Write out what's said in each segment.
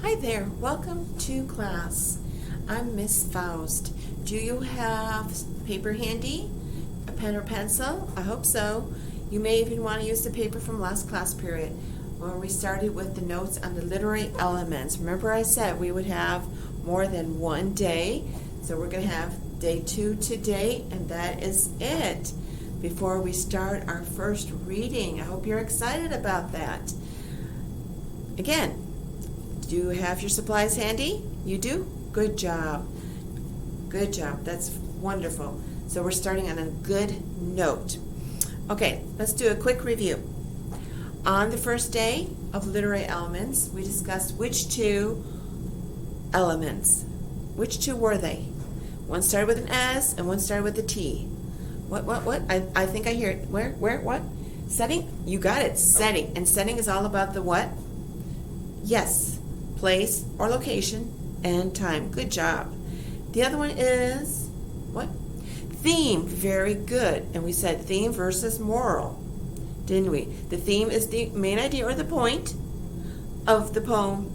Hi there, welcome to class. I'm Miss Faust. Do you have paper handy? A pen or pencil? I hope so. You may even want to use the paper from last class period where we started with the notes on the literary elements. Remember I said we would have more than one day, so we're going to have day 2 today, and that is it. Before we start our first reading, I hope you're excited about that. Again, do you have your supplies handy? You do? Good job. Good job. That's wonderful. So we're starting on a good note. Okay, let's do a quick review. On the first day of literary elements, we discussed which two elements. Which two were they? One started with an S and one started with a T. What? I think I hear it. Where, what? Setting? You got it. Setting. And setting is all about the what? Yes. Place or location and time. Good job. The other one is what? Theme. Very good. And we said theme versus moral, didn't we? The theme is the main idea or the point of the poem,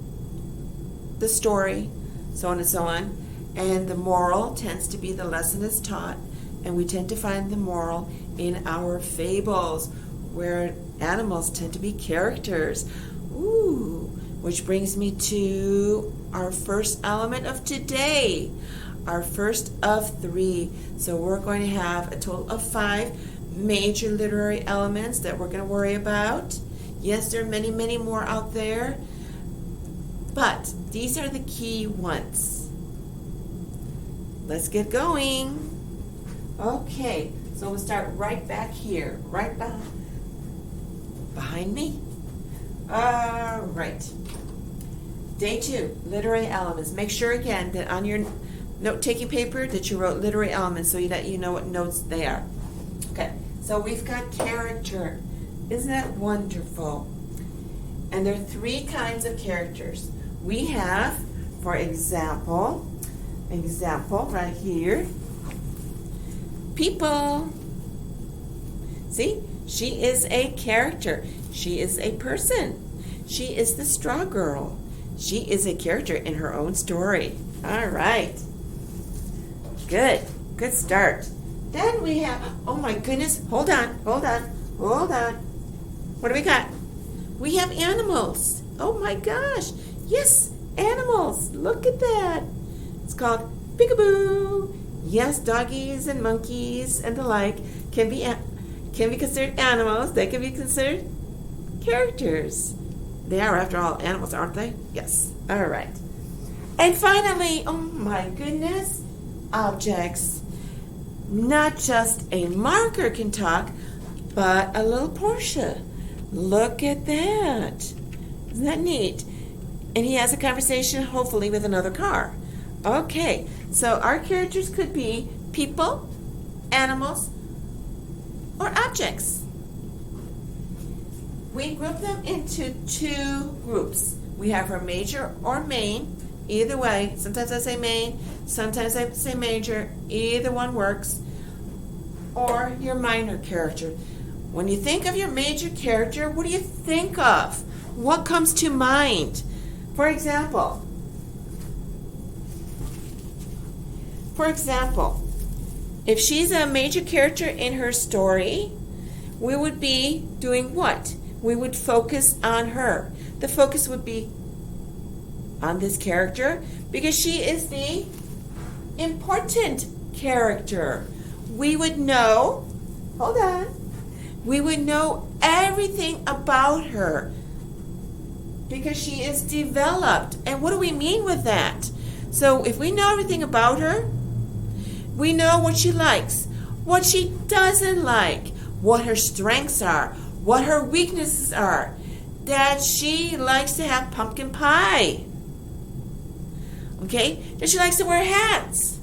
the story, so on and so on. And the moral tends to be the lesson is taught, and we tend to find the moral in our fables, where animals tend to be characters. Ooh. Which brings me to our first element of today, our first of 3. So we're going to have a total of 5 major literary elements that we're going to worry about. Yes, there are many, many more out there, but these are the key ones. Let's get going. Okay, so we'll start right back here, right behind me. All right. Day 2, literary elements. Make sure again that on your note-taking paper that you wrote literary elements so that you know what notes they are. Okay, so we've got character. Isn't that wonderful? And there are 3 kinds of characters. We have, for example right here, people. See, she is a character. She is a person. She is the straw girl. She is a character in her own story. All right. Good. Good start. Then we have, oh my goodness, hold on. What do we got? We have animals. Oh my gosh. Yes, animals. Look at that. It's called peekaboo. Yes, doggies and monkeys and the like can be considered animals. They can be considered characters. They are, after all, animals, aren't they? Yes. All right. And finally, oh my goodness, objects. Not just a marker can talk, but a little Porsche. Look at that. Isn't that neat? And he has a conversation, hopefully, with another car. Okay, so our characters could be people, animals, or objects. We group them into 2 groups. We have our major or main. Either way, sometimes I say main, sometimes I say major. Either one works. Or your minor character. When you think of your major character, what do you think of? What comes to mind? For example, if she's a major character in her story, we would be doing what? We would focus on her. The focus would be on this character because she is the important character. We would know, we would know everything about her because she is developed. And what do we mean with that? So if we know everything about her, we know what she likes, what she doesn't like, what her strengths are, what her weaknesses are, that she likes to have pumpkin pie, okay, that she likes to wear hats,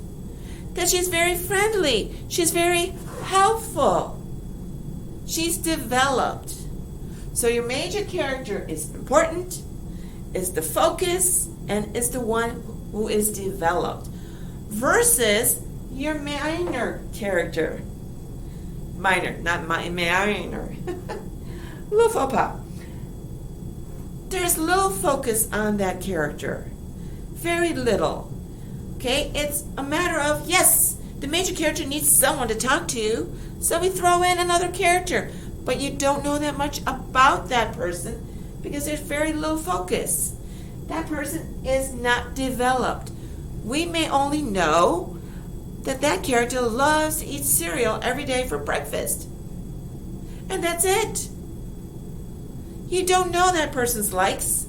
that she's very friendly, she's very helpful, she's developed. So your major character is important, is the focus, and is the one who is developed, versus your minor character. Minor, not minor. Little faux pas. there's little focus on that character. Very little. Okay, it's a matter of, yes, the major character needs someone to talk to, so we throw in another character. But you don't know that much about that person because there's very little focus. That person is not developed. We may only know that that character loves to eat cereal every day for breakfast. And that's it. You don't know that person's likes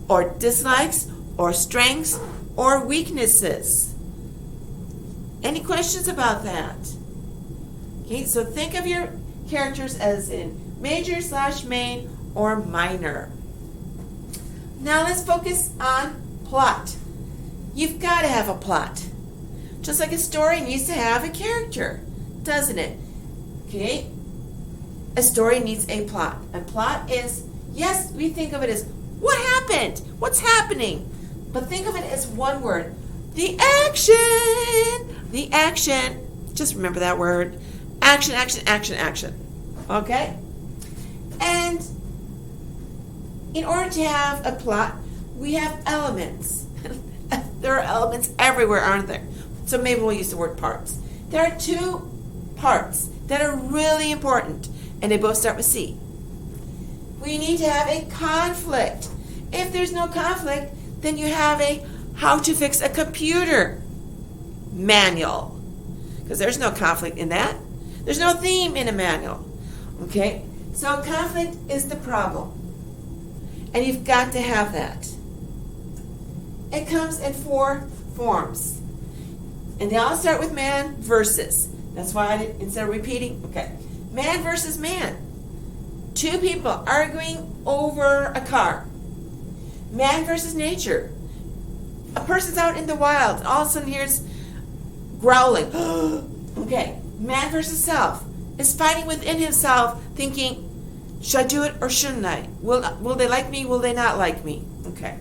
or dislikes or strengths or weaknesses. Any questions about that? Okay, so think of your characters as in major / main or minor. Now let's focus on plot. You've got to have a plot. Just like a story needs to have a character, doesn't it? Okay? A story needs a plot. A plot is, yes, we think of it as what happened? What's happening? But think of it as one word. The action! The action. Just remember that word. Action, action, action, action. Okay? And in order to have a plot, we have elements. There are elements everywhere, aren't there? So maybe we'll use the word parts. There are 2 parts that are really important, and they both start with C. We need to have a conflict. If there's no conflict, then you have a how to fix a computer manual. Because there's no conflict in that. There's no theme in a manual. Okay? So conflict is the problem. And you've got to have that. It comes in 4 forms. And they all start with man versus. That's why I did, instead of repeating, okay. Man versus man. 2 people arguing over a car. Man versus nature. A person's out in the wild, and all of a sudden hears growling. Okay. Man versus self is fighting within himself, thinking, should I do it or shouldn't I? Will they like me? Will they not like me? Okay.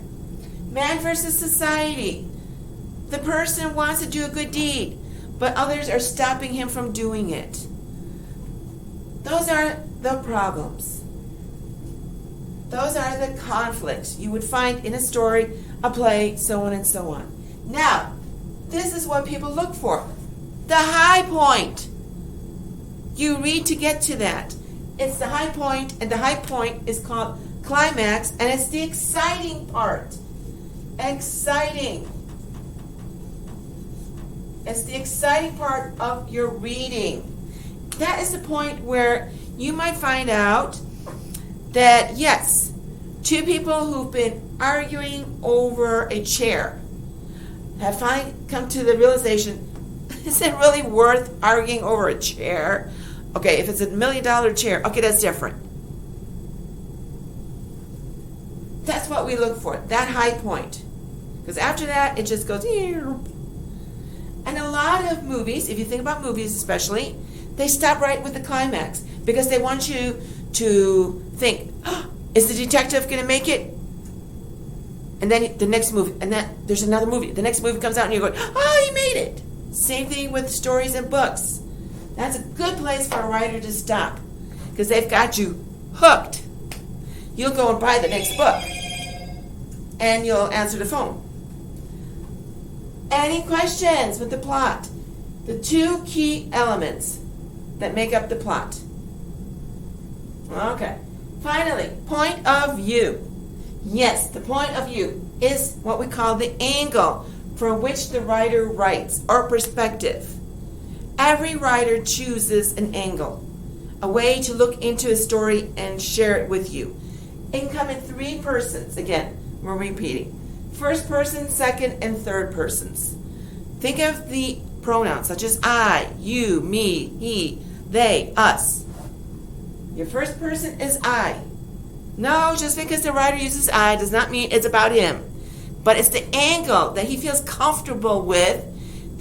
Man versus society. The person wants to do a good deed, but others are stopping him from doing it. Those are the problems. Those are the conflicts you would find in a story, a play, so on and so on. Now, this is what people look for. The high point. You read to get to that. It's the high point, and the high point is called climax, and it's the exciting part. Exciting. It's the exciting part of your reading. That is the point where you might find out that, yes, 2 people who've been arguing over a chair have finally come to the realization, is it really worth arguing over a chair? Okay, if it's $1 million chair, okay, that's different. That's what we look for, that high point. Because after that, it just goes. And a lot of movies, if you think about movies especially, they stop right with the climax because they want you to think, oh, is the detective going to make it? And then the next movie, and then there's another movie. The next movie comes out and you're going, oh, he made it. Same thing with stories and books. That's a good place for a writer to stop because they've got you hooked. You'll go and buy the next book and you'll answer the phone. Any questions with the plot? The 2 key elements that make up the plot. Okay. Finally, point of view. Yes, the point of view is what we call the angle from which the writer writes, or perspective. Every writer chooses an angle, a way to look into a story and share it with you. It can come in 3 persons. Again, we're repeating. First person, second, and third persons. Think of the pronouns such as I, you, me, he, they, us. Your first person is I. No, just because the writer uses I does not mean it's about him. But it's the angle that he feels comfortable with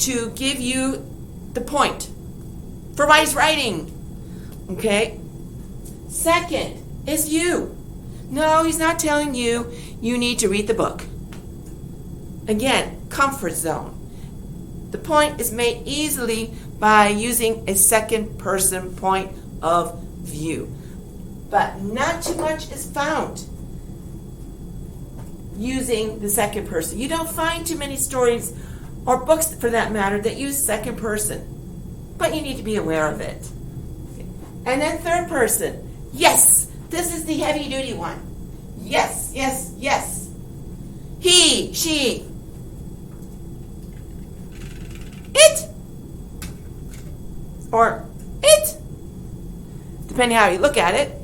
to give you the point for why he's writing. Okay? Second is you. No, he's not telling you you need to read the book. Again, comfort zone. The point is made easily by using a second person point of view. But not too much is found. using the second person. You don't find too many stories or books, for that matter, that use second person. But you need to be aware of it. And then third person. Yes, this is the heavy duty one. Yes, yes, yes. He, she. It. Or it. Depending how you look at it.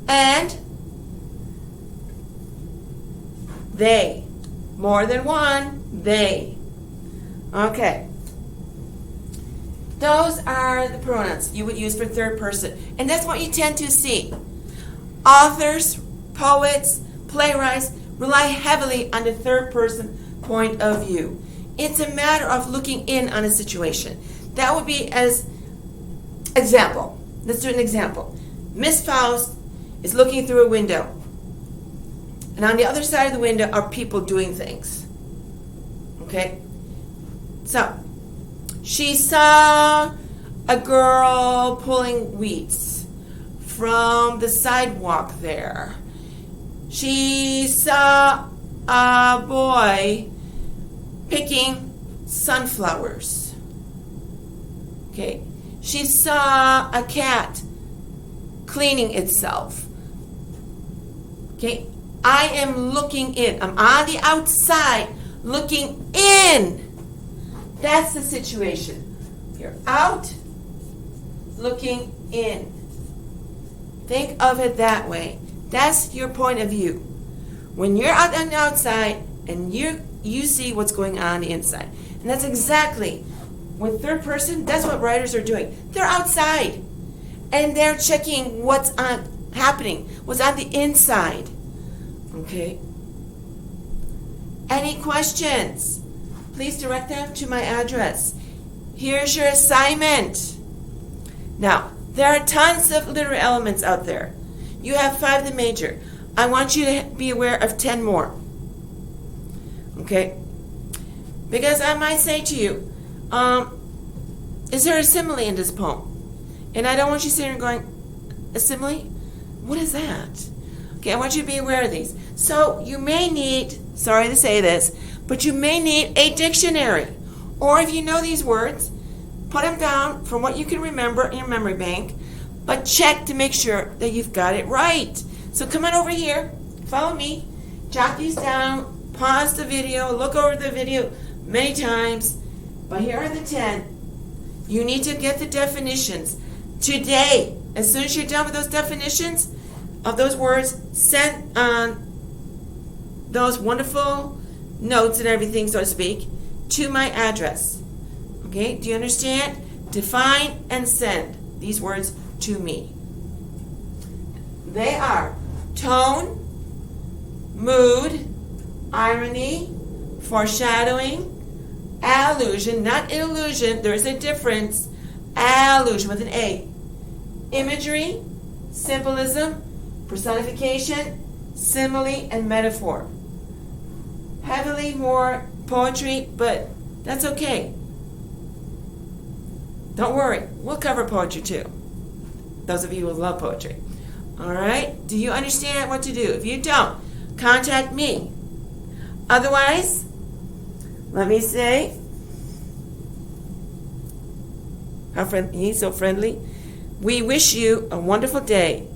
And they. More than one, they. Okay. Those are the pronouns you would use for third person. And that's what you tend to see. Authors, poets, playwrights rely heavily on the third person point of view. It's a matter of looking in on a situation. That would be as example. Let's do an example. Miss Faust is looking through a window. And on the other side of the window are people doing things. Okay? So, she saw a girl pulling weeds from the sidewalk there. She saw a boy picking sunflowers. Okay. She saw a cat cleaning itself. Okay. I am looking in. I'm on the outside looking in. That's the situation. You're out looking in. Think of it that way. That's your point of view. When you're out on the outside and you see what's going on the inside. And that's exactly with third person, that's what writers are doing. They're outside and they're checking what's happening, what's on the inside. Okay? Any questions? Please direct them to my address. Here's your assignment. Now, there are tons of literary elements out there. You have 5 the major. I want you to be aware of 10 more. Okay? Because I might say to you, is there a simile in this poem? And I don't want you sitting there going, a simile? What is that? Okay, I want you to be aware of these. So you may need, sorry to say this, but you may need a dictionary. Or if you know these words, put them down from what you can remember in your memory bank, but check to make sure that you've got it right. So come on over here, follow me, jot these down, pause the video, look over the video many times. But here are the 10. You need to get the definitions today. As soon as you're done with those definitions of those words, send on those wonderful notes and everything, so to speak, to my address. Okay, do you understand? Define and send these words to me. They are tone, mood, irony, foreshadowing, allusion, not illusion, there's a difference, allusion with an A, imagery, symbolism, personification, simile, and metaphor. Heavily more poetry, but that's okay. Don't worry, we'll cover poetry too. Those of you who love poetry. Alright? Do you understand what to do? If you don't, contact me. Otherwise, let me say, he's so friendly. We wish you a wonderful day.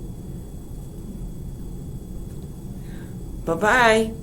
Bye-bye.